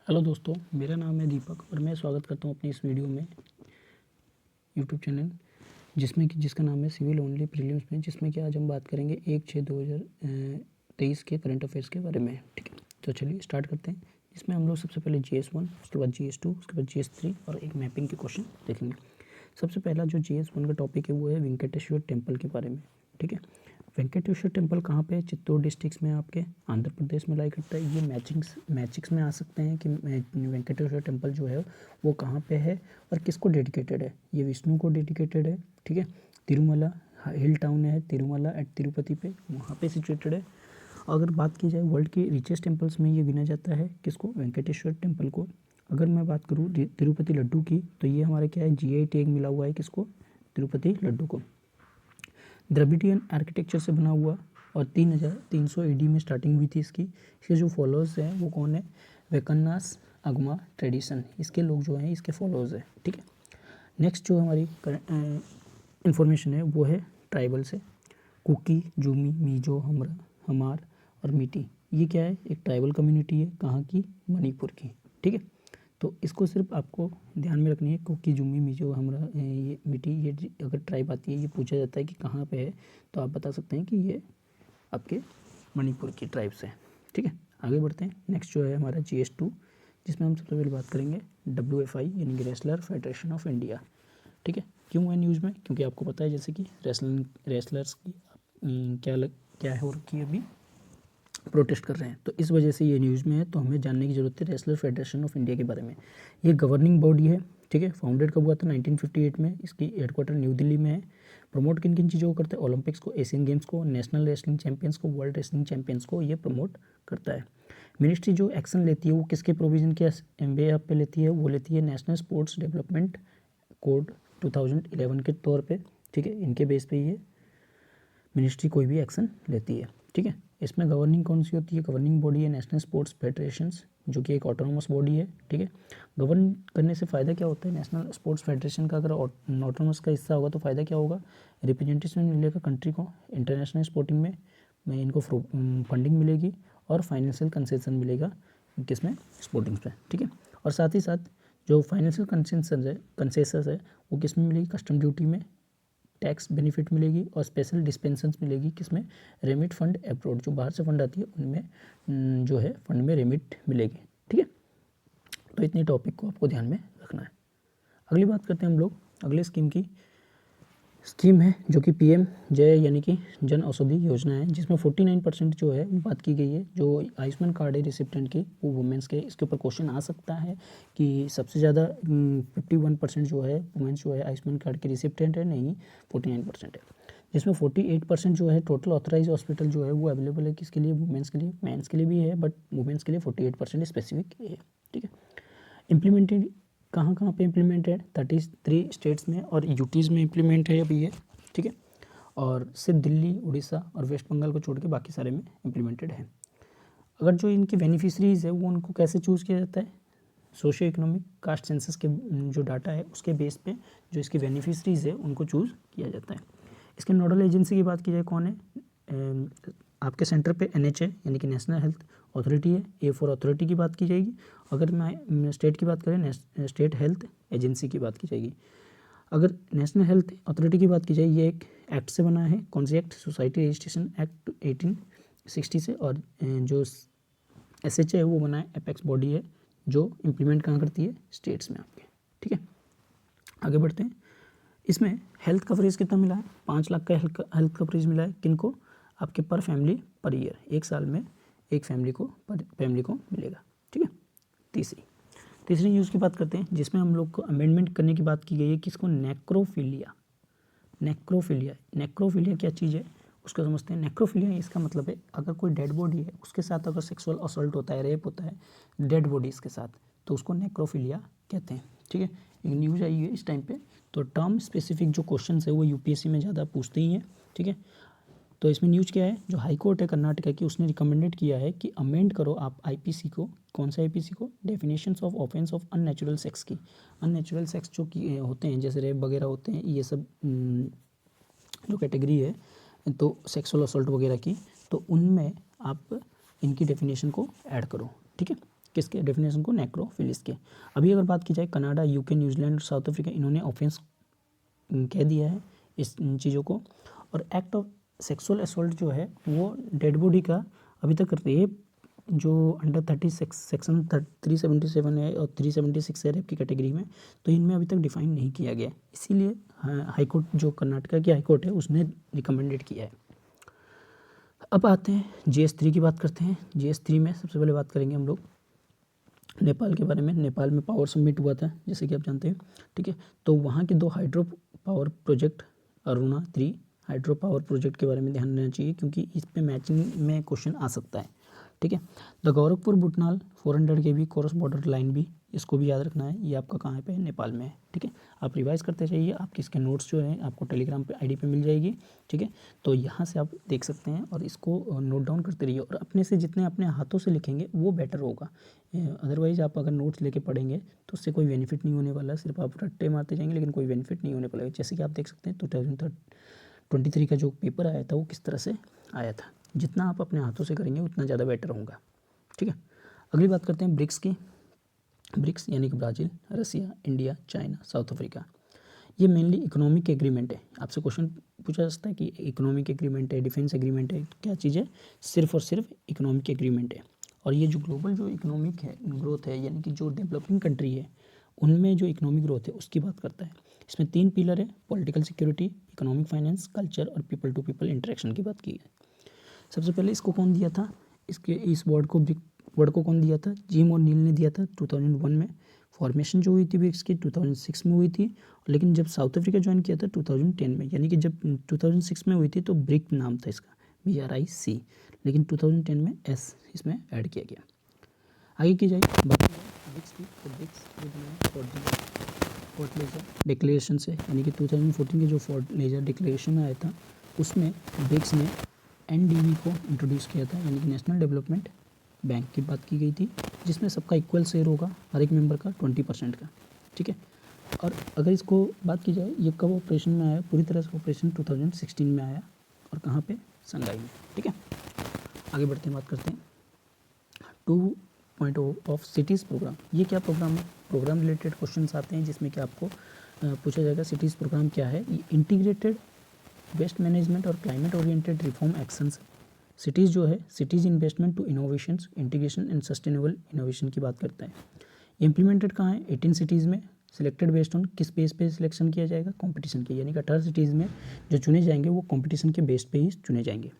Hello दोस्तों, मेरा नाम है दीपक और मैं स्वागत करता हूं अपनी इस वीडियो में यूट्यूब चैनल जिसका नाम है सिविल ओनली प्रीलिम्स में, जिसमें कि आज हम बात करेंगे 1/6/2023 के करंट अफेयर्स के बारे में। ठीक है, तो चलिए स्टार्ट करते हैं। इसमें हम लोग सबसे पहले GS1, उसके बाद GS2, उसके बाद GS3 और एक मैपिंग के क्वेश्चन देखेंगे। सबसे पहला जो GS1 का टॉपिक है वो है वेंकटेश्वर टेम्पल के बारे में। ठीक है, वेंकटेश्वर टेम्पल कहाँ पे है? चित्तौड़ डिस्ट्रिक्ट में, आपके आंध्र प्रदेश में लाई करता है। ये मैचिक्स में आ सकते हैं कि वेंकटेश्वर टेम्पल जो है वो कहाँ पे है और किसको डेडिकेटेड है। ये विष्णु को डेडिकेटेड है। ठीक है, तिरुमला हिल टाउन है, तिरुमला एट तिरुपति पे, वहाँ पे सिचुएटेड है। अगर बात की जाए वर्ल्ड के रिचेस्ट टेम्पल्स में ये गिना जाता है किसको? वेंकटेश्वर टेम्पल को। अगर मैं बात करूँ तिरुपति लड्डू की, तो ये हमारे क्या है, GI टैग मिला हुआ है किसको? तिरुपति लड्डू को। द्रविडियन आर्किटेक्चर से बना हुआ और 3300 AD में स्टार्टिंग हुई थी इसकी। इसके जो फॉलोअर्स हैं वो कौन है? वेकन्नास अगमा ट्रेडिशन, इसके लोग जो हैं इसके फॉलोअर्स हैं। ठीक है, नेक्स्ट जो हमारी इंफॉर्मेशन है वो है ट्राइबल से। कुकी, जूमी, मीजो, हमार और मीटी, ये क्या है? एक ट्राइबल कम्युनिटी है। कहाँ की? मणिपुर की। ठीक है, तो इसको सिर्फ आपको ध्यान में रखनी है। कुकी, जुमी, मिजो, ये मिटी, ये अगर ट्राइब आती है, ये पूछा जाता है कि कहाँ पे है, तो आप बता सकते हैं कि ये आपके मणिपुर की ट्राइब्स हैं। ठीक है, आगे बढ़ते हैं। नेक्स्ट जो है हमारा GS2, जिसमें हम सबसे पहले बात करेंगे WFI यानी कि रेसलर फेडरेशन ऑफ इंडिया। ठीक है, क्यों है न्यूज़ में? क्योंकि आपको पता है जैसे कि रेसलर्स की क्या है हो रखी है, अभी प्रोटेस्ट कर रहे हैं, तो इस वजह से ये न्यूज़ में है। तो हमें जानने की ज़रूरत है रेसलर फेडरेशन ऑफ इंडिया के बारे में। ये गवर्निंग बॉडी है। ठीक है, फाउंडेड कब हुआ था? 1958 में। इसकी हेडक्वार्टर न्यू दिल्ली में है। प्रमोट किन किन चीज़ों को करता है? ओलंपिक्स को, एशियन गेम्स को, नेशनल रेसलिंग चैंपियंस को, वर्ल्ड रेसलिंग चैंपियंस को ये प्रमोट करता है। मिनिस्ट्री जो एक्शन लेती है वो किसके प्रोविजन के बेस पे लेती है? वो लेती है नेशनल स्पोर्ट्स डेवलपमेंट कोड 2011 के तौर पे। ठीक है, इनके बेस पे ये मिनिस्ट्री कोई भी एक्शन लेती है। ठीक है, इसमें गवर्निंग कौन सी होती है? गवर्निंग बॉडी है नेशनल स्पोर्ट्स फेडरेशंस, जो कि एक ऑटोनोमस बॉडी है। ठीक है, गवर्न करने से फ़ायदा क्या होता है? नेशनल स्पोर्ट्स फेडरेशन का अगर ऑटोनोमस का हिस्सा होगा तो फ़ायदा क्या होगा? रिप्रेजेंटेशन मिलेगा कंट्री को इंटरनेशनल स्पोर्टिंग में इनको फंडिंग मिलेगी और फाइनेंशियल कंसेशन मिलेगा किसमें? स्पोर्टिंग में। ठीक है, और साथ ही साथ जो फाइनेंशियल कंसेशन है वो किस में मिलेगी? कस्टम ड्यूटी में टैक्स बेनिफिट मिलेगी और स्पेशल डिस्पेंशंस मिलेगी किसमें? रेमिट फंड अब्रॉड, जो बाहर से फंड आती है उनमें जो है फंड में रेमिट मिलेगी। ठीक है, तो इतनी टॉपिक को आपको ध्यान में रखना है। अगली बात करते हैं हम लोग अगले स्कीम है जो कि PM जय यानी कि जन औषधि योजना है, जिसमें 49% जो है बात की गई है। जो आयुष्मान कार्ड है रिसिप्टेंट की, वो वुमेंस के, इसके ऊपर क्वेश्चन आ सकता है कि सबसे ज़्यादा 51% जो है वुमेंस जो है आयुष्मान कार्ड के रिसिप्टेंट है, नहीं 49% है। जिसमें 48% जो है टोटल ऑथराइज हॉस्पिटल जो है वो अवेलेबल है किसके लिए? वुमेंस के लिए। मेंस के लिए भी है, बट वुमेंस के लिए 48% स्पेसिफिक है। ठीक है, इम्प्लीमेंटेड कहाँ कहाँ पे इम्प्लीमेंटेड? 33 स्टेट्स में और यूटीज़ में इम्प्लीमेंट है अभी ये। ठीक है, और सिर्फ दिल्ली, उड़ीसा और वेस्ट बंगाल को छोड़ के बाकी सारे में इम्प्लीमेंटेड है। अगर जो इनकी बेनिफिशरीज़ है वो उनको कैसे चूज़ किया जाता है? सोशियो इकोनॉमिक कास्ट सेंसस के जो डाटा है उसके बेस पे जो इसकी बेनिफिशरीज़ है उनको चूज़ किया जाता है। इसके नोडल एजेंसी की बात की जाए कौन है? आपके सेंटर पे NHA यानी कि नेशनल हेल्थ अथॉरिटी है। A4 अथॉरिटी की बात की जाएगी। अगर मैं स्टेट की बात करें, स्टेट हेल्थ एजेंसी की बात की जाएगी। अगर नेशनल हेल्थ अथॉरिटी की बात की जाए, ये एक एक्ट से बना है। कौन सी एक्ट? सोसाइटी रजिस्ट्रेशन एक्ट 1860 से। और जो SHA है वो बना है, एपेक्स बॉडी है जो इम्प्लीमेंट कहाँ करती है? स्टेट्स में आपके। ठीक है, आगे बढ़ते हैं। इसमें हेल्थ कवरेज कितना मिला है? 5 लाख का हेल्थ कवरेज मिला है। किनको? आपके पर फैमिली पर ईयर, एक साल में एक फैमिली को मिलेगा। ठीक है, तीसरी न्यूज़ की बात करते हैं, जिसमें हम लोग को अमेंडमेंट करने की बात की गई है किसको? नेक्रोफिलिया क्या चीज़ है उसको समझते हैं। नेक्रोफिलिया इसका मतलब है अगर कोई डेड बॉडी है उसके साथ अगर सेक्सुअल असॉल्ट होता है, रेप होता है डेड बॉडीज़ के साथ, तो उसको नेक्रोफिलिया कहते हैं। ठीक है, एक न्यूज़ आई है इस टाइम पे, तो टर्म स्पेसिफिक जो क्वेश्चन है वो UPSC में ज़्यादा पूछते ही हैं। ठीक है, तो इसमें न्यूज़ क्या है? जो हाई कोर्ट है कर्नाटका की, उसने रिकमेंडेड किया है कि अमेंड करो आप IPC को। कौन सा IPC को? Definitions of offence of unnatural sex की। अननेचुरल सेक्स जो कि होते हैं जैसे रेप वगैरह होते हैं, ये सब जो कैटेगरी है तो सेक्सुअल असॉल्ट वगैरह की, तो उनमें आप इनकी डेफिनेशन को ऐड करो। ठीक है, किसके डेफिनेशन को, नेक्रोफिलिस के। अभी अगर बात की जाए कनाडा, यूके, न्यूजीलैंड और साउथ अफ्रीका, इन्होंने ऑफेंस कह दिया है इस इन चीज़ों को। और एक्ट ऑफ सेक्सुअल असोल्ट जो है वो डेड बॉडी का, अभी तक रेप जो अंडर 36 सेक्शन 377 है और 376 है रेप की कैटेगरी में, तो इनमें अभी तक डिफाइन नहीं किया गया है। इसीलिए हाई कोर्ट, जो कर्नाटका की हाई कोर्ट है, उसने रिकमेंडेड किया है। अब आते हैं GS3 की बात करते हैं। GS3 में सबसे पहले बात करेंगे हम लोग नेपाल के बारे में। नेपाल में पावर समिट हुआ था, जैसे कि आप जानते हैं, ठीक है। तो वहाँ के 2 hydro power project, Aruna 3 hydro power project के बारे में ध्यान देना चाहिए, क्योंकि इस पे मैचिंग में क्वेश्चन आ सकता है, ठीक है। The Gorakhpur Butwal 400 kV cross border line भी, इसको भी याद रखना है, ये आपका कहाँ पे, नेपाल में है, ठीक है। आप रिवाइज करते जाइए, आपके इसके नोट्स जो हैं आपको टेलीग्राम पे ID पे मिल जाएगी, ठीक है। तो यहाँ से आप देख सकते हैं और इसको नोट डाउन करते रहिए, और अपने से जितने अपने हाथों से लिखेंगे वो बेटर होगा। अदरवाइज आप अगर नोट्स लेके पढ़ेंगे तो उससे कोई बेनिफिट नहीं होने वाला, सिर्फ आप रट्टे मारते जाएंगे, लेकिन कोई बेनिफिट नहीं होने वाला। जैसे कि आप देख सकते हैं 2023 का जो पेपर आया था वो किस तरह से आया था। जितना आप अपने हाथों से करेंगे उतना ज़्यादा बेटर होगा, ठीक है। अगली बात करते हैं ब्रिक्स की। ब्रिक्स यानी कि ब्राज़ील, रसिया, इंडिया, चाइना, साउथ अफ्रीका। ये मेनली इकोनॉमिक एग्रीमेंट है। आपसे क्वेश्चन पूछा जा सकता है कि इकोनॉमिक एग्रीमेंट है, डिफेंस एग्रीमेंट है, क्या चीज़ है, सिर्फ और सिर्फ इकोनॉमिक एग्रीमेंट है। और ये जो ग्लोबल जो इकोनॉमिक है ग्रोथ है, यानी कि जो डेवलपिंग कंट्री है उनमें जो इकोनॉमिक ग्रोथ है उसकी बात करता है। इसमें 3 पिलर है, political security, economic finance, culture और पीपल टू पीपल इंटरेक्शन की बात की है। सबसे पहले इसको कौन दिया था, इस वर्ड को कौन दिया था, जिम और नील ने दिया था 2001 में। फॉर्मेशन जो हुई थी ब्रिक्स की 2006 में हुई थी, लेकिन जब साउथ अफ्रीका ज्वाइन किया था 2010 में, यानी कि जब 2006 में हुई थी तो ब्रिक नाम था इसका, BRIC, लेकिन 2010 में S इसमें ऐड किया गया। आगे की जाए बात ब्रिक्स की, तो ब्रिक्स फोर्ट लेजर डिक्लेरेशन से, यानी कि 2014 के जो फोर्ट लेजर डिक्लेरेशन में आया था उसमें ब्रिक्स ने NDB को इंट्रोड्यूस किया था, यानी कि नेशनल डेवलपमेंट बैंक की बात की गई थी, जिसमें सबका इक्वल शेयर होगा, हर एक मेंबर का 20% का, ठीक है। और अगर इसको बात की जाए ये कब ऑपरेशन में आया, पूरी तरह से ऑपरेशन 2016 में आया, और कहाँ पे, संघाई में, ठीक है। आगे बढ़ते हैं, बात करते हैं 2.0 ऑफ सिटीज़ प्रोग्राम। ये क्या प्रोग्राम है, प्रोग्राम रिलेटेड क्वेश्चंस आते हैं जिसमें कि आपको पूछा जाएगा सिटीज़ प्रोग्राम क्या है। ये इंटीग्रेटेड वेस्ट मैनेजमेंट और climate oriented reform actions. Cities जो है, cities investment to innovations, integration and sustainable innovation की बात करता है। इम्प्लीमेंटेड कहाँ है, 18 सिटीज़ में। सिलेक्टेड बेस्ड ऑन, किस बेस पे सिलेक्शन किया जाएगा, कंपटीशन के, यानी कि 18 सिटीज़ में जो चुने जाएंगे वो कंपटीशन के बेस पे ही चुने जाएंगे।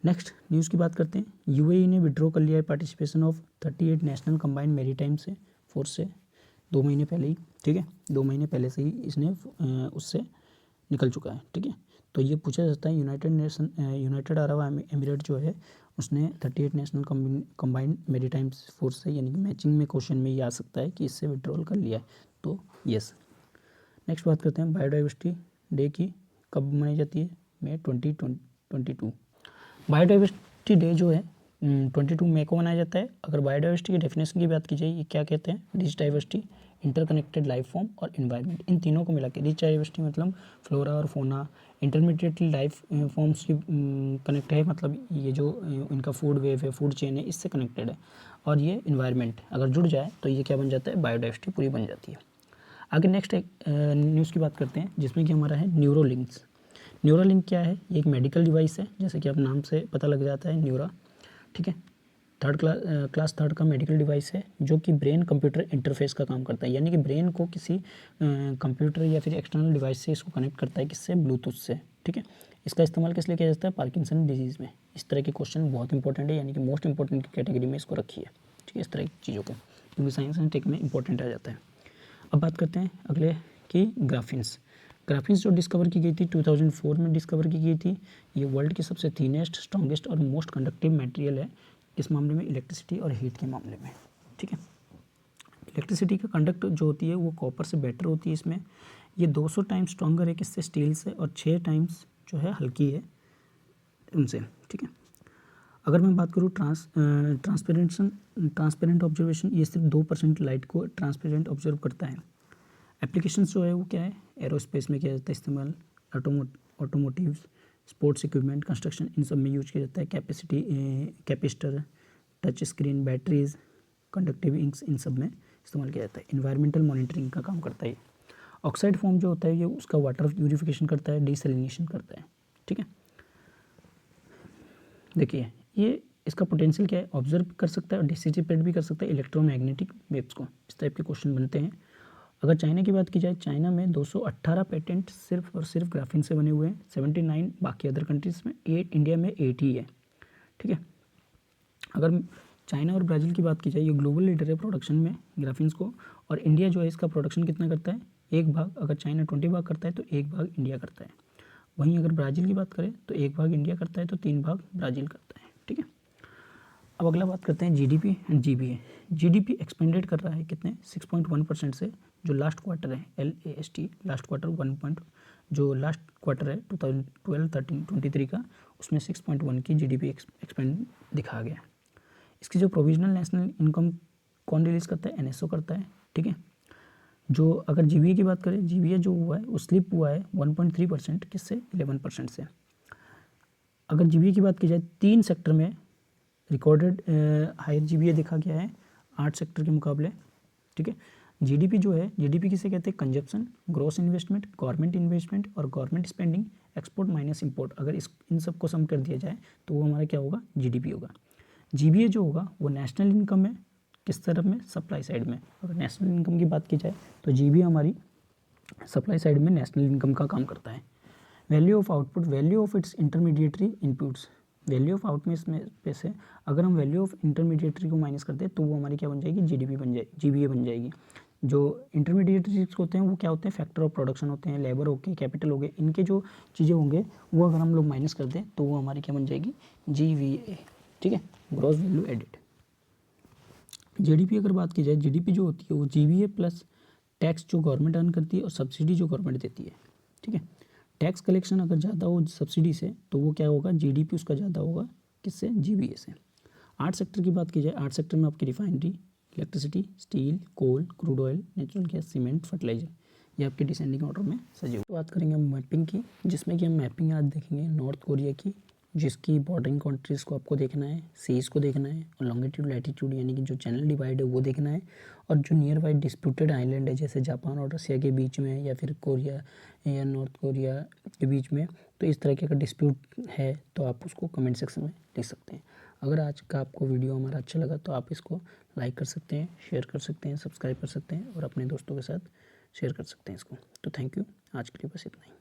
नेक्स्ट न्यूज़ की बात करते हैं। UAE ने विड्रॉ कर लिया है participation of 38 national combined maritime से, फोर्स से 2 महीने पहले ही, ठीक है, 2 महीने पहले से ही इसने उससे निकल चुका है, ठीक है। तो ये पूछा जाता है यूनाइटेड अरब एमिरेट जो है उसने 38 नेशनल कंबाइंड मैरीटाइम फोर्स से, यानी कि मैचिंग में क्वेश्चन में ये आ सकता है कि इससे विड्रॉल कर लिया है, तो यस। नेक्स्ट बात करते हैं बायोडाइवर्सिटी डे की, कब मनाई जाती है, मई 2022। बायोडाइवर्सिटी डे जो है 22 मई को मनाया जाता है। अगर बायोडाइवर्सिटी की डेफिनेशन की बात की जाए, ये क्या कहते हैं, rich diversity, interconnected life form और इन्वायरमेंट, इन तीनों को मिला के रिच डाइवर्सिटी मतलब फ्लोरा और फोना, इंटरमीडिएटली लाइफ फॉर्म्स की कनेक्ट है, मतलब ये जो इनका फूड वेव है, फूड चेन है, इससे कनेक्टेड है, और ये इन्वायरमेंट अगर जुड़ जाए तो ये क्या बन जाता है, बायोडाइवर्सिटी पूरी बन जाती है। आगे नेक्स्ट एक न्यूज़ की बात करते हैं जिसमें कि हमारा है न्यूरोलिंक्स। न्यूरालिंक क्या है, ये एक मेडिकल डिवाइस है, जैसे कि आप नाम से पता लग जाता है न्यूरा, ठीक है। क्लास थर्ड का मेडिकल डिवाइस है जो कि ब्रेन कंप्यूटर इंटरफेस का काम करता है, यानी कि ब्रेन को किसी कंप्यूटर या फिर एक्सटर्नल डिवाइस से इसको कनेक्ट करता है, किससे, ब्लूटूथ से, ठीक है। इसका इस्तेमाल किस लिए किया जाता है, पार्किंसन डिजीज़ में। इस तरह के क्वेश्चन बहुत इंपॉर्टेंट है, यानी कि मोस्ट इंपॉर्टेंट की कैटेगरी में इसको रखिए, ठीक है, इस तरह की चीज़ों को, क्योंकि साइंस एंड टेक में इंपॉर्टेंट आ जाता है। अब बात करते हैं अगले की ग्राफिन्स। ग्राफिन्स जो डिस्कवर की गई थी 2004 में डिस्कवर की गई थी। ये वर्ल्ड की सबसे थिनेस्ट, स्ट्रॉन्गेस्ट और मोस्ट कंडक्टिव मटेरियल है, किस मामले में, इलेक्ट्रिसिटी और हीट के मामले में, ठीक है। इलेक्ट्रिसिटी का कंडक्ट जो होती है वो कॉपर से बेटर होती है इसमें। ये 200 टाइम्स स्ट्रॉन्गर है किससे, स्टील से, और 6 टाइम्स जो है हल्की है उनसे, ठीक है। अगर मैं बात करूँ ट्रांसपेरेंट ऑब्जर्वेशन, ये सिर्फ 2% लाइट को ट्रांसपेरेंट ऑब्जर्व करता है। एप्लीकेशंस जो है वो क्या है, एरोस्पेस में किया जाता है इस्तेमाल, ऑटोमोटिव्स, स्पोर्ट्स इक्विपमेंट, कंस्ट्रक्शन, इन सब में यूज किया जाता है। Capacitor, touch screen, batteries, conductive inks, इन सब में इस्तेमाल किया जाता है। इन्वायरमेंटल मॉनिटरिंग का काम करता है ये। ऑक्साइड फॉर्म जो होता है ये उसका वाटर प्यूरिफिकेशन करता है, डिसैलिनेशन करता है, ठीक है। देखिए ये इसका पोटेंशियल क्या है, ऑब्जर्व कर सकता है और डिसिसिपेट भी कर सकता है इलेक्ट्रोमैग्नेटिक वेव्स को। इस टाइप के क्वेश्चन बनते हैं। अगर चाइना की बात की जाए, चाइना में 218 पेटेंट सिर्फ और सिर्फ ग्राफीन से बने हुए हैं, 79 बाकी अदर कंट्रीज़ में, 8 इंडिया में 8 ही है, ठीक है। अगर चाइना और ब्राज़ील की बात की जाए, ये ग्लोबल लीडर है प्रोडक्शन में ग्राफीन्स को, और इंडिया जो है इसका प्रोडक्शन कितना करता है, 1 भाग। अगर चाइना 20 भाग करता है तो 1 भाग इंडिया करता है। वहीं अगर ब्राज़ील की बात करें तो 1 भाग इंडिया करता है तो 3 भाग ब्राज़ील करता है, ठीक है। अब अगला बात करते हैं GDP and GBA. GDP expanded कर रहा है कितने, 6.1% से, जो लास्ट क्वार्टर है LAST लास्ट क्वार्टर 1 जो लास्ट क्वार्टर है 2012-13-23 का, उसमें 6.1 की जीडीपी एक्सपेंड दिखा गया। इसकी जो प्रोविजनल नेशनल इनकम कौन रिलीज़ करता है, NSO करता है, ठीक है। जो अगर जीबीए की बात करें, जीबीए जो हुआ है वो स्लिप हुआ है 1.3%, किससे, 11% से। अगर जीबीए की बात की जाए, 3 सेक्टर में रिकॉर्डेड हायर जीबीए देखा गया है 8 सेक्टर के मुकाबले, ठीक है। जीडीपी जो है, जीडीपी किसे कहते हैं, consumption, gross investment, government investment और government spending, export minus import. अगर इन सब को सम कर दिया जाए तो वो हमारा क्या होगा, जीडीपी होगा। जीबीए जो होगा वो नेशनल इनकम है, किस तरफ में, सप्लाई साइड में। अगर नेशनल इनकम की बात की जाए तो जीबीए हमारी सप्लाई साइड में नेशनल इनकम का काम करता है। Value of output, value of its intermediary inputs. Value of out में इसमें पे से अगर हम वैल्यू ऑफ इंटरमीडिएटरी को माइनस करते हैं तो वो हमारी क्या बन जाएगी, जीडीपी बन जाएगी, जीबीए बन जाएगी। जो इंटरमीडिएटरीज होते हैं वो क्या होते हैं, फैक्टर ऑफ प्रोडक्शन होते हैं, लेबर हो गए, कैपिटल हो गए, इनके जो चीज़ें होंगे वो अगर हम लोग माइनस कर दें तो वो हमारी क्या बन जाएगी, जीवीए, ठीक है, ग्रॉस वैल्यू एडेड। जीडीपी अगर बात की जाए, जीडीपी जो होती है वो जीवीए प्लस टैक्स जो गवर्नमेंट अर्न करती है और सब्सिडी जो गवर्नमेंट देती है, ठीक है। टैक्स कलेक्शन अगर ज़्यादा हो सब्सिडी से तो वो क्या होगा, जीडीपी उसका ज़्यादा होगा, किससे, जीबीए से। 8 सेक्टर की बात की जाए, 8 सेक्टर में आपकी refinery, electricity, steel, coal, crude oil, natural gas, cement, fertiliser, ये आपके डिसेंडिंग ऑर्डर में सजे हुए। बात करेंगे हम मैपिंग की, जिसमें कि हम मैपिंग आज देखेंगे नॉर्थ कोरिया की, जिसकी बॉर्डरिंग कंट्रीज़ को आपको देखना है, सीज को देखना है, और लॉन्गिट्यूड लैटिट्यूड यानी कि जो चैनल डिवाइड है वो देखना है, और जो नियर बाई डिस्प्यूटेड आइलैंड है जैसे जापान और रसिया के बीच में, या फिर कोरिया या नॉर्थ कोरिया के बीच में, तो इस तरह के अगर डिस्प्यूट है तो आप उसको कमेंट सेक्शन में लिख सकते हैं। अगर आज का आपको वीडियो हमारा अच्छा लगा तो आप इसको लाइक कर सकते हैं, शेयर कर सकते हैं, सब्सक्राइब कर सकते हैं और अपने दोस्तों के साथ शेयर कर सकते हैं इसको। तो थैंक यू, आज के लिए बस इतना ही।